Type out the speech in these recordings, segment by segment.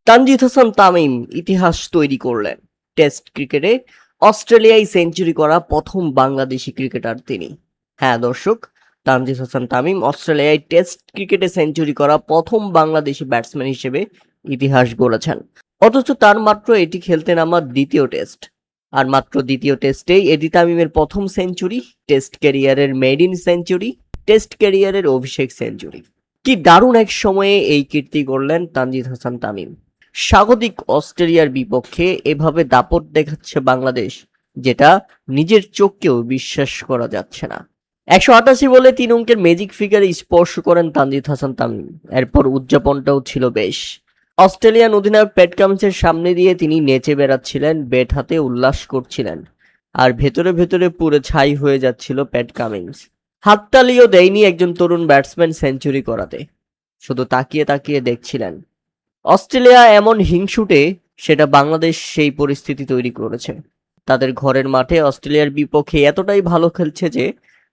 তানজিদ হাসান তামিম ইতিহাস তৈরি করলেন। টেস্ট ক্রিকেটে অস্ট্রেলিয়ায় সেঞ্চুরি করা প্রথম বাংলাদেশি ক্রিকেটার তিনি। হ্যাঁ দর্শক, তানজিদ হাসান তামিম অস্ট্রেলিয়ায় টেস্ট ক্রিকেটে সেঞ্চুরি করা প্রথম বাংলাদেশি ব্যাটসম্যান হিসেবে ইতিহাস গড়েছেন। অথচ তার মাত্র এটি খেলতে নামা দ্বিতীয় টেস্ট। আর মাত্র দ্বিতীয় টেস্টেই এডি তামিমের প্রথম সেঞ্চুরি, টেস্ট ক্যারিয়ারের মেইডেন সেঞ্চুরি, টেস্ট ক্যারিয়ারের অভিষেক সেঞ্চুরি। কি দারুণ এক সময়ে এই কীর্তি গড়লেন তানজিদ হাসান তামিম। স্বাগতিক অস্ট্রেলিয়ার বিপক্ষে এভাবে দাপট দেখাচ্ছে বাংলাদেশ, যেটা নিজের চোখকেও বিশ্বাস করা যাচ্ছে না। ১৮৮ বলে ৩ অঙ্কের ম্যাজিক ফিগারে স্পর্শ করেন তানজিদ হাসান তামিম। এরপর উদযাপনটাও ছিল বেশ। অস্ট্রেলিয়ান অধিনায়ক প্যাট কামিন্সের সামনে দিয়ে তিনি নেচে বেড়াচ্ছিলেন, ব্যাট হাতে উল্লাস করছিলেন। আর ভেতরে ভেতরে পুরো ছাই হয়ে যাচ্ছিল প্যাট কামিন্স। হাততালিও দেয়নি একজন তরুণ ব্যাটসম্যান সেঞ্চুরি করাতে, শুধু তাকিয়ে তাকিয়ে দেখছিলেন। অস্ট্রেলিয়া এমন হিংসুটে, সেটা বাংলাদেশ সেই পরিস্থিতি তৈরি করেছে। তাদের ঘরের মাঠে অস্ট্রেলিয়ার বিপক্ষে এতটাই ভালো খেলছে যে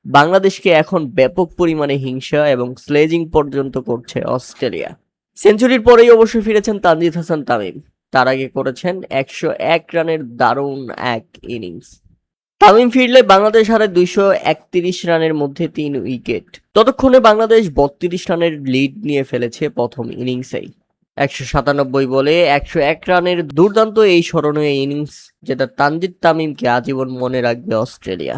বাংলাদেশকে এখন ব্যাপক পরিমাণে হিংসা এবং স্লেজিং পর্যন্ত করছে অস্ট্রেলিয়া। সেঞ্চুরির পরেই অবশ্য ফিরেছেন তানজিদ হাসান তামিম। তার আগে করেছেন ১০১ রানের দারুণ এক ইনিংস। তামিম ফিরলে বাংলাদেশ হারে ২৩১ রানের মধ্যে ৩ উইকেট। ততক্ষণে বাংলাদেশ ৩২ রানের লিড নিয়ে ফেলেছে প্রথম ইনিংসেই। ১৯৭ বলে ১০১ রানের দুর্দান্ত এই স্মরণীয় ইনিংস, যেটা তানজিদ তামিমকে আজীবন মনে রাখবে অস্ট্রেলিয়া।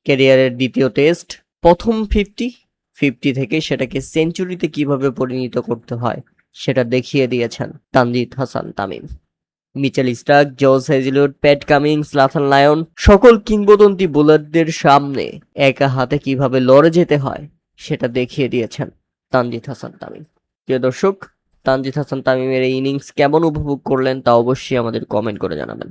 ক্যারিয়ারের দ্বিতীয় টেস্ট, প্রথম ৫০ থেকে সেটাকে সেঞ্চুরিতে কিভাবে পরিণত করতে হয় সেটা দেখিয়ে দিয়েছেন Tanzid Hasan Tamim. Mitchell Starc, Josh Hazlewood, Pat Cummins, Nathan Lyon সকল কিংবদন্তি বোলারদের সামনে একা হাতে কিভাবে লড়ে যেতে হয় সেটা দেখিয়ে দিয়েছেন তানজিদ হাসান তামিম। প্রিয় দর্শক, তানজিদ হাসান তামিমের এই ইনিংস কেমন উপভোগ করলেন তা অবশ্যই আমাদের কমেন্ট করে জানাবেন।